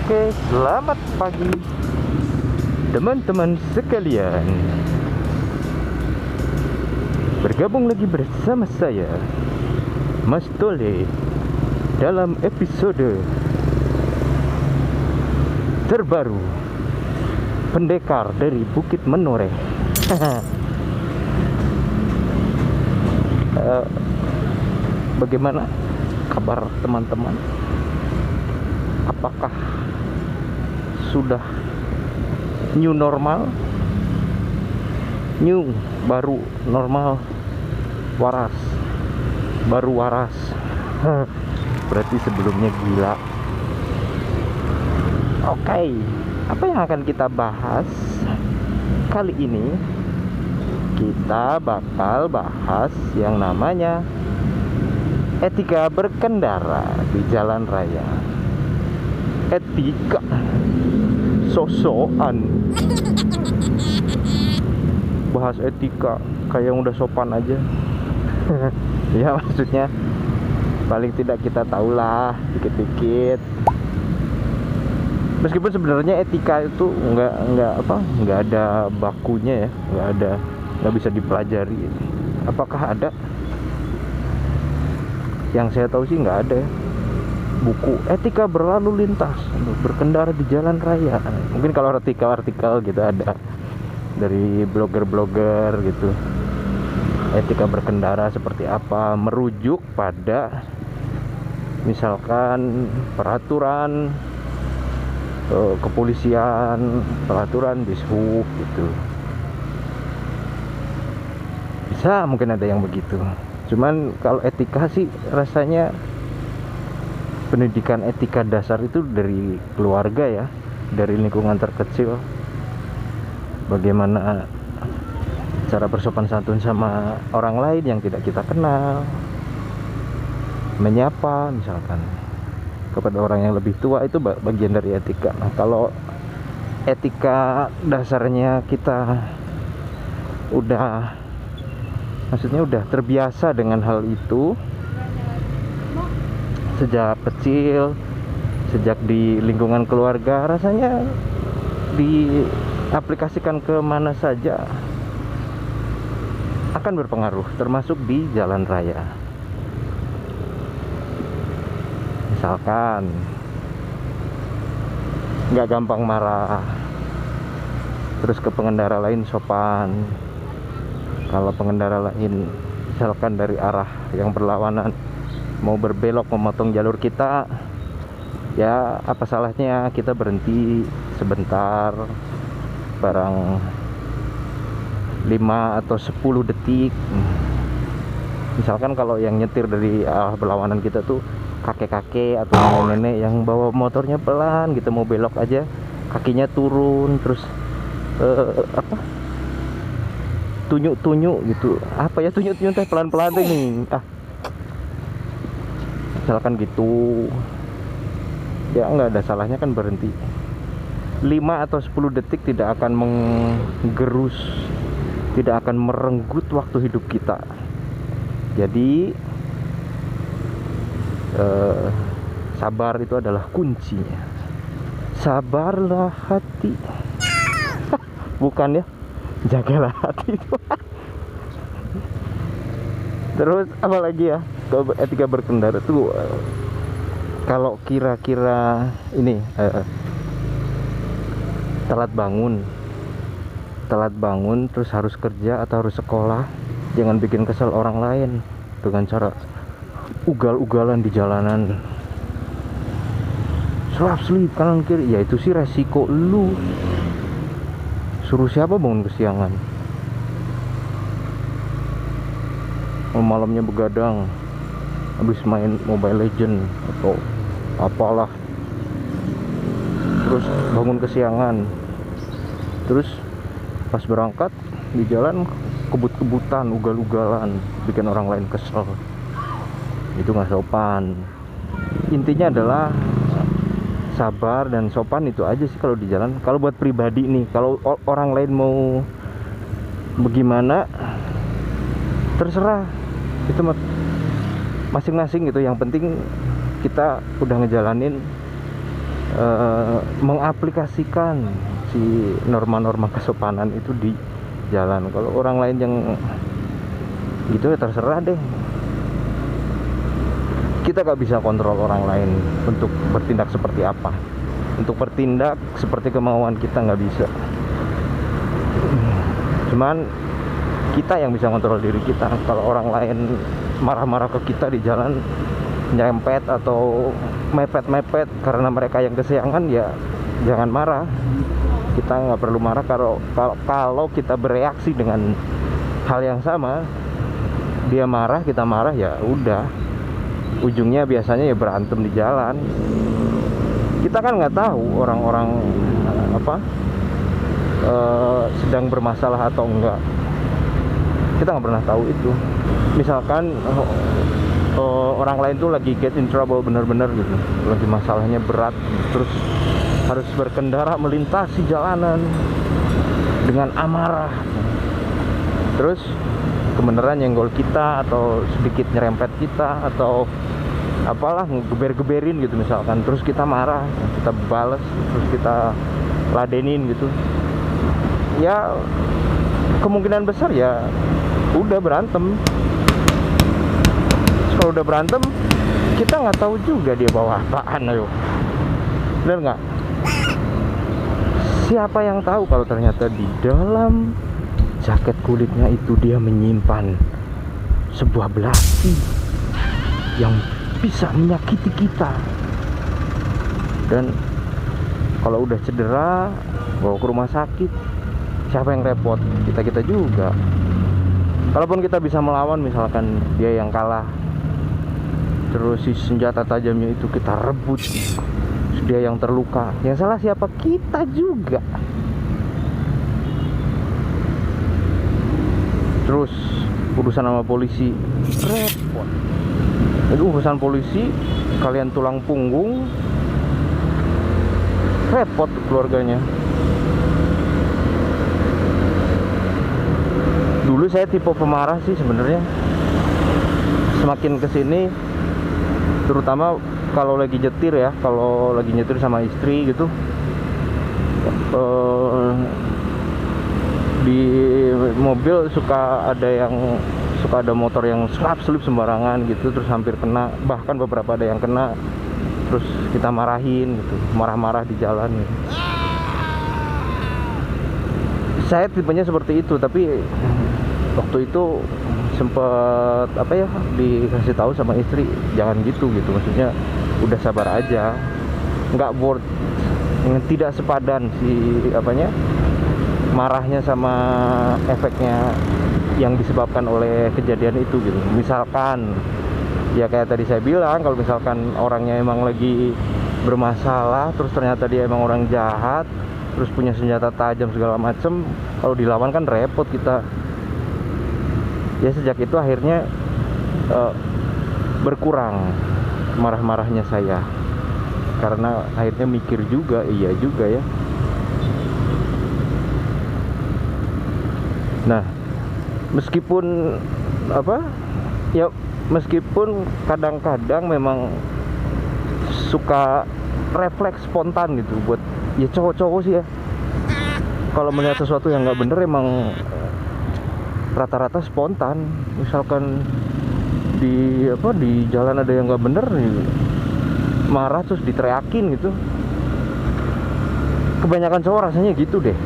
Oke, selamat pagi teman-teman sekalian. Bergabung lagi bersama saya, Mas Tole, dalam episode terbaru Pendekar dari Bukit Menoreh. Bagaimana kabar teman-teman? Apakah sudah new normal? New baru normal, waras baru waras. Berarti sebelumnya gila. Oke, apa yang akan kita bahas kali ini? Kita bakal bahas yang namanya etika berkendara di jalan raya. Etika sosokan. Bahas etika kayak yang udah sopan aja. Ya maksudnya paling tidak kita tahulah dikit-dikit. Meskipun sebenarnya etika itu nggak ada bakunya ya, nggak bisa dipelajari. Apakah ada? Yang saya tahu sih nggak ada ya. Buku etika berlalu lintas untuk berkendara di jalan raya. Mungkin kalau artikel gitu ada dari blogger gitu. Etika berkendara seperti apa, merujuk pada misalkan peraturan kepolisian, peraturan dishub gitu. Bisa mungkin ada yang begitu. Cuman kalau etika sih rasanya pendidikan etika dasar itu dari keluarga ya, dari lingkungan terkecil. Bagaimana cara bersopan santun sama orang lain yang tidak kita kenal, menyapa misalkan kepada orang yang lebih tua, itu bagian dari etika. Nah, kalau etika dasarnya kita maksudnya udah terbiasa dengan hal itu sejak kecil, sejak di lingkungan keluarga, rasanya diaplikasikan ke mana saja akan berpengaruh, termasuk di jalan raya. Misalkan nggak gampang marah, terus ke pengendara lain sopan. Kalau pengendara lain misalkan dari arah yang berlawanan mau berbelok memotong jalur kita, ya apa salahnya kita berhenti sebentar, barang 5 atau 10 detik. Misalkan kalau yang nyetir dari arah berlawanan kita tuh kakek-kakek atau nenek-nenek yang bawa motornya pelan gitu, mau belok aja kakinya turun, terus tunjuk-tunjuk gitu. Apa ya tunjuk-tunjuk teh, pelan-pelan tuh nih. Misalkan gitu, ya nggak ada salahnya kan berhenti. 5 atau 10 detik tidak akan menggerus, tidak akan merenggut waktu hidup kita. Jadi sabar itu adalah kuncinya. Sabarlah hati. Bukan ya, jagalah hati itu. Terus apa lagi ya, kalau etika berkendara tuh kalau kira-kira ini telat bangun terus harus kerja atau harus sekolah, jangan bikin kesel orang lain dengan cara ugal-ugalan di jalanan, selip kanan kiri. Ya itu sih resiko lu. Suruh siapa bangun kesiangan, malamnya begadang habis main Mobile Legend atau apalah, terus bangun kesiangan, terus pas berangkat di jalan kebut-kebutan, ugal-ugalan, bikin orang lain kesel. Itu nggak sopan. Intinya adalah sabar dan sopan, itu aja sih kalau di jalan. Kalau buat pribadi nih, kalau orang lain mau bagaimana terserah, itu masing-masing gitu. Yang penting kita udah ngejalanin mengaplikasikan si norma-norma kesopanan itu di jalan. Kalau orang lain yang gitu ya terserah deh. Kita gak bisa kontrol orang lain untuk bertindak seperti apa. Untuk bertindak seperti kemauan kita nggak bisa. Cuman kita yang bisa kontrol diri kita. Kalau orang lain marah-marah ke kita di jalan, nyempet atau mepet-mepet karena mereka yang kesayangan, ya jangan marah. Kita nggak perlu marah kalau kita bereaksi dengan hal yang sama. Dia marah, kita marah, ya udah, ujungnya biasanya ya berantem di jalan. Kita kan nggak tahu orang-orang sedang bermasalah atau enggak. Kita nggak pernah tahu itu. Misalkan orang lain tuh lagi get in trouble bener-bener gitu, lagi masalahnya berat, terus harus berkendara melintasi jalanan dengan amarah, terus kebenaran nyenggol kita atau sedikit nyerempet kita atau apalah, ngegeber-geberin gitu misalkan, terus kita marah, kita balas, terus kita ladenin gitu, ya kemungkinan besar ya udah berantem. Kalau udah berantem, kita nggak tahu juga dia bawa apaan, ayo, bener nggak? Siapa yang tahu kalau ternyata di dalam jaket kulitnya itu dia menyimpan sebuah belati yang bisa menyakiti kita. Dan kalau udah cedera, bawa ke rumah sakit, siapa yang repot? Kita juga. Kalaupun kita bisa melawan, misalkan dia yang kalah, terus si senjata tajamnya itu kita rebut, dia yang terluka, yang salah siapa? Kita juga. Terus urusan sama polisi, repot. Itu urusan polisi, kalian tulang punggung, repot keluarganya. Dulu saya tipe pemarah sih sebenarnya. Semakin kesini, terutama kalau lagi nyetir ya, kalau lagi nyetir sama istri gitu, di mobil suka ada motor yang selip sembarangan gitu, terus hampir kena, bahkan beberapa ada yang kena, terus kita marahin gitu, marah-marah di jalan gitu. Saya tipenya seperti itu, tapi waktu itu sempet dikasih tahu sama istri jangan gitu, maksudnya udah sabar aja, nggak worth, tidak sepadan si marahnya sama efeknya yang disebabkan oleh kejadian itu gitu. Misalkan ya kayak tadi saya bilang, kalau misalkan orangnya emang lagi bermasalah, terus ternyata dia emang orang jahat, terus punya senjata tajam segala macem, kalau dilawan kan repot kita. Ya sejak itu akhirnya berkurang marah-marahnya saya, karena akhirnya mikir juga, iya juga ya. Nah, meskipun meskipun kadang-kadang memang suka refleks spontan gitu, buat ya cowok-cowok sih ya, kalau melihat sesuatu yang nggak bener emang rata-rata spontan. Misalkan di jalan ada yang nggak bener, marah terus diteriakin gitu. Kebanyakan cowok rasanya gitu deh.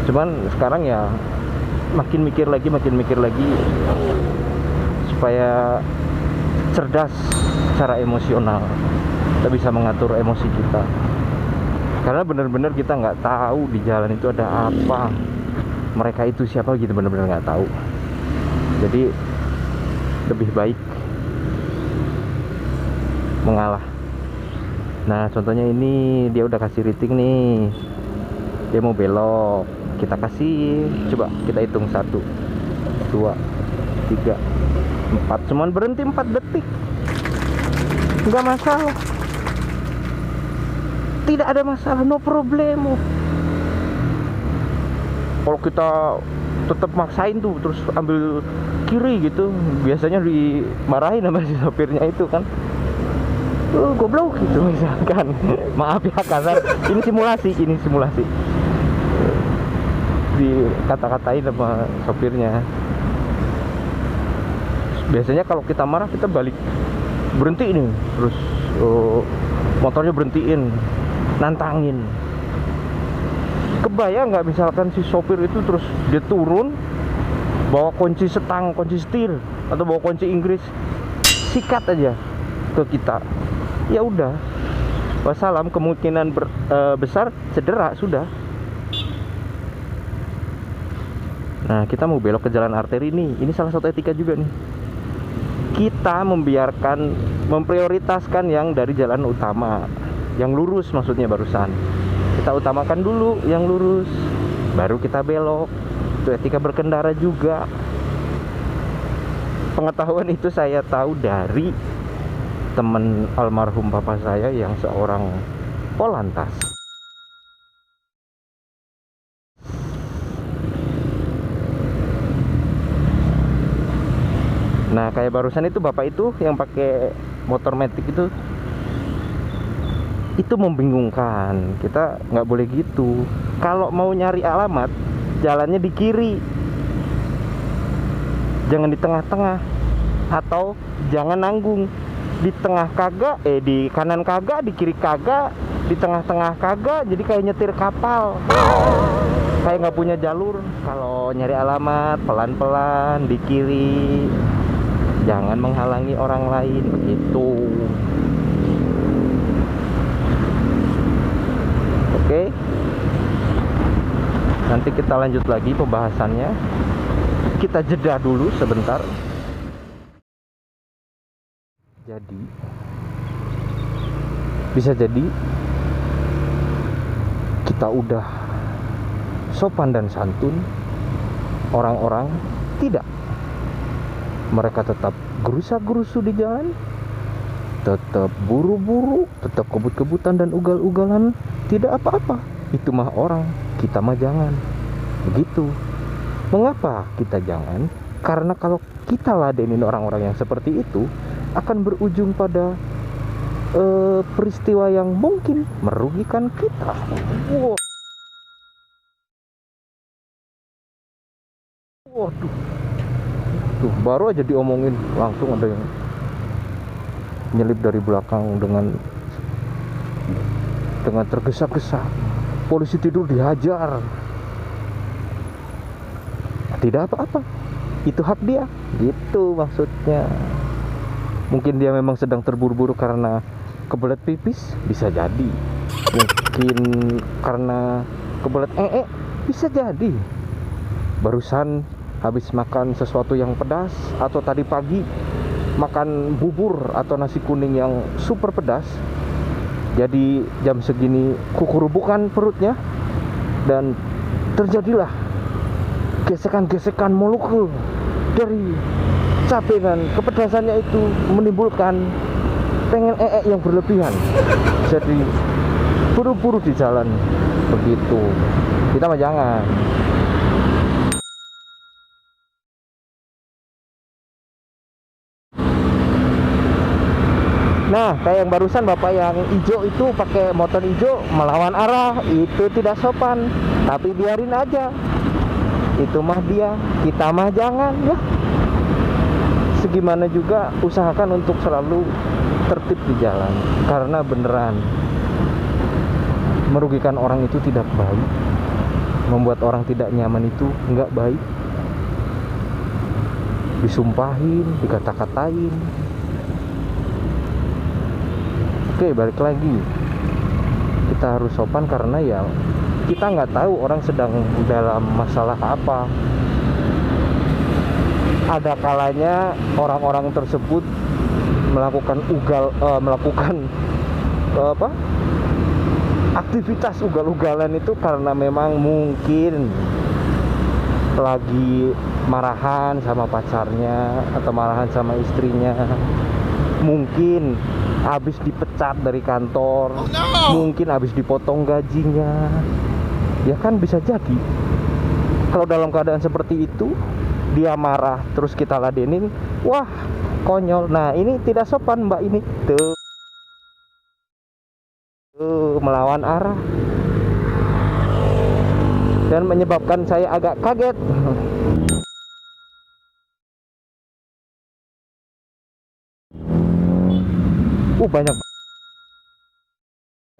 Cuman sekarang ya makin mikir lagi supaya cerdas secara emosional, kita bisa mengatur emosi kita, karena benar-benar kita nggak tahu di jalan itu ada apa, mereka itu siapa gitu, benar-benar nggak tahu. Jadi lebih baik mengalah. Nah contohnya ini, dia udah kasih rating nih, dia mau belok, kita kasih, coba kita hitung 1, 2, 3, 4, cuman berhenti 4 detik, nggak masalah, tidak ada masalah, no problemo. Kalau kita tetap maksain tuh, terus ambil kiri gitu, biasanya dimarahin sama si sopirnya itu kan. goblok gitu misalkan. Maaf ya kasar, ini simulasi dikata-katain sama sopirnya. Biasanya kalau kita marah kita balik, berhenti nih, terus motornya berhentiin, nantangin. Kebayang nggak misalkan si sopir itu terus dia turun bawa kunci setang, kunci setir, atau bawa kunci Inggris, sikat aja ke kita, ya udah wassalam, kemungkinan besar cedera sudah. Nah, kita mau belok ke jalan arteri nih. Ini salah satu etika juga nih. Kita memprioritaskan yang dari jalan utama, yang lurus maksudnya barusan. Kita utamakan dulu yang lurus, baru kita belok. Itu etika berkendara juga. Pengetahuan itu saya tahu dari teman almarhum papa saya yang seorang polantas. Nah, kayak barusan itu bapak itu yang pakai motor matic itu membingungkan. Kita nggak boleh gitu. Kalau mau nyari alamat, jalannya di kiri, jangan di tengah-tengah, atau jangan nanggung. Di tengah kagak, di kanan kagak, di kiri kagak, di tengah-tengah kagak. Jadi kayak nyetir kapal, kayak nggak punya jalur. Kalau nyari alamat, pelan-pelan di kiri, jangan menghalangi orang lain itu. Oke, nanti kita lanjut lagi pembahasannya. Kita jeda dulu sebentar. Jadi bisa jadi kita udah sopan dan santun, orang-orang tidak. Mereka tetap gerusa-gerusu di jalan, tetap buru-buru, tetap kebut-kebutan dan ugal-ugalan. Tidak apa-apa, itu mah orang, kita mah jangan. Begitu. Mengapa kita jangan? Karena kalau kita ladenin orang-orang yang seperti itu, akan berujung pada peristiwa yang mungkin merugikan kita. Wow. Waduh, tuh baru aja diomongin langsung ada yang nyelip dari belakang dengan tergesa-gesa. Polisi tidur dihajar. Tidak apa-apa, itu hak dia, gitu maksudnya. Mungkin dia memang sedang terburu-buru karena kebelet pipis, bisa jadi. Mungkin karena kebelet bisa jadi. Barusan habis makan sesuatu yang pedas, atau tadi pagi makan bubur atau nasi kuning yang super pedas, jadi jam segini kukurubukan perutnya, dan terjadilah gesekan-gesekan molekul dari cabai dan kepedasannya itu, menimbulkan pengen yang berlebihan. Jadi buru-buru di jalan begitu. Kita mah jangan. Nah, kayak yang barusan bapak yang hijau itu pakai motor hijau melawan arah, itu tidak sopan. Tapi biarin aja, itu mah dia, kita mah jangan ya. Segimana juga usahakan untuk selalu tertib di jalan, karena beneran merugikan orang itu tidak baik. Membuat orang tidak nyaman itu nggak baik. Disumpahin, dikata-katain. Oke, balik lagi, kita harus sopan karena ya kita nggak tahu orang sedang dalam masalah apa. Ada kalanya orang-orang tersebut melakukan aktivitas ugal-ugalan itu karena memang mungkin lagi marahan sama pacarnya atau marahan sama istrinya, mungkin habis dipecat dari kantor, mungkin habis dipotong gajinya, ya kan bisa jadi. Kalau dalam keadaan seperti itu dia marah terus kita ladenin, wah konyol. Nah, ini tidak sopan mbak, ini tuh. melawan arah dan menyebabkan saya agak kaget.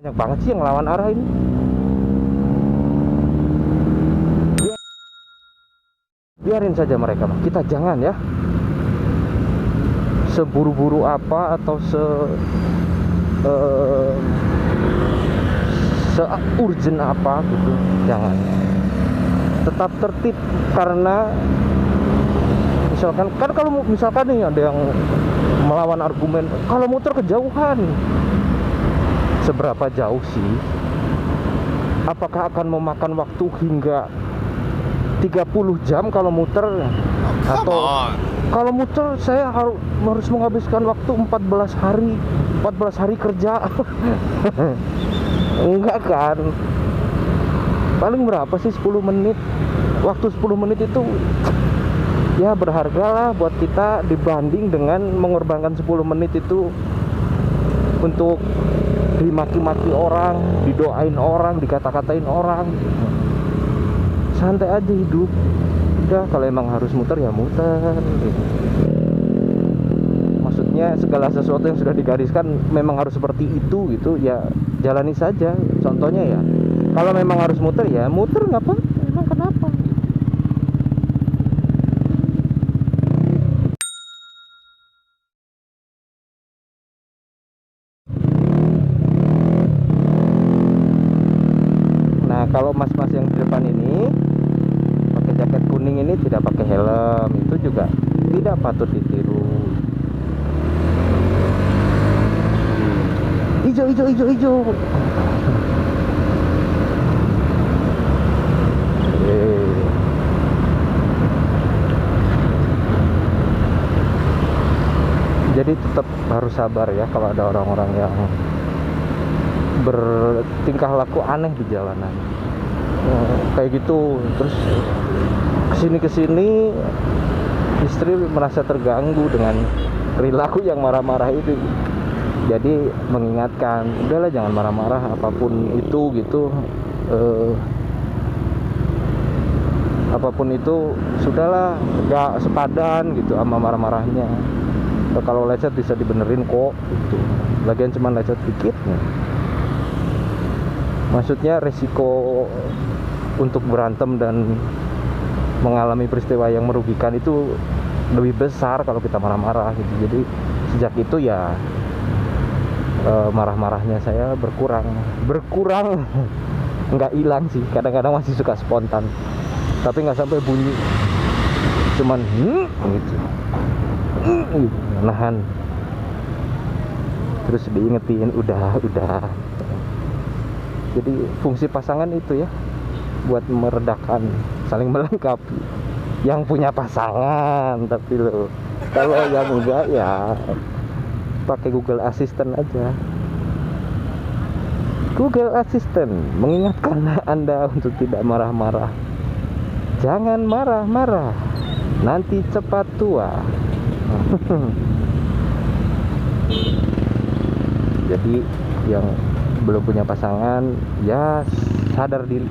Banyak banget sih yang melawan arah ini. Biarin saja mereka, kita jangan ya seburu-buru apa atau urgent apa gitu, jangan. Tetap tertib, karena misalkan kan kalau misalkan nih ada yang melawan argumen kalau muter kejauhan. Seberapa jauh sih? Apakah akan memakan waktu hingga 30 jam kalau muter? Atau kalau muter saya harus menghabiskan waktu 14 hari kerja? Enggak kan? Paling berapa sih, 10 menit? Waktu 10 menit itu ya berharga lah buat kita, dibanding dengan mengorbankan 10 menit itu untuk dimaki-maki orang, didoain orang, dikata-katain orang. Santai aja hidup. Udah, kalau emang harus muter ya muter gitu. Maksudnya segala sesuatu yang sudah digariskan memang harus seperti itu gitu ya, jalani saja. Contohnya ya, kalau memang harus muter ya muter, nggak apa, emang kenapa? Nah, kalau mas-mas yang di depan ini pakai jaket kuning ini tidak pakai helm, itu juga tidak patut ditiru. Hijau. Jadi tetap harus sabar ya kalau ada orang-orang yang bertingkah laku aneh di jalanan. Kayak gitu, terus kesini istri merasa terganggu dengan perilaku yang marah-marah itu. Jadi mengingatkan, udahlah jangan marah-marah apapun itu gitu. Apapun itu sudahlah, gak sepadan gitu sama marah-marahnya. Kalau lecet bisa dibenerin kok gitu. Lagian cuma lecet dikit. Maksudnya resiko untuk berantem dan mengalami peristiwa yang merugikan itu lebih besar kalau kita marah-marah gitu. Jadi sejak itu ya marah-marahnya saya berkurang. Nggak hilang sih, kadang-kadang masih suka spontan, tapi nggak sampai bunyi, cuman gitu, nahan, terus diingetin udah. Jadi fungsi pasangan itu ya buat meredakan, saling melengkapi. Yang punya pasangan, tapi lo kalau yang enggak ya pakai Google Assistant aja. Google Assistant mengingatkan Anda untuk tidak marah-marah. Jangan marah-marah, nanti cepat tua. Jadi yang belum punya pasangan ya sadar diri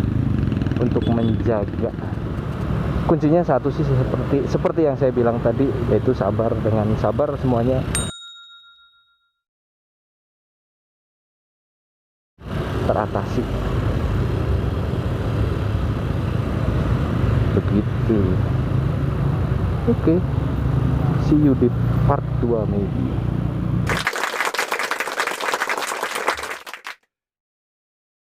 untuk menjaga. Kuncinya satu sih, seperti yang saya bilang tadi, yaitu sabar. Dengan sabar semuanya teratasi. Begitu. Oke. See you di part 2 maybe.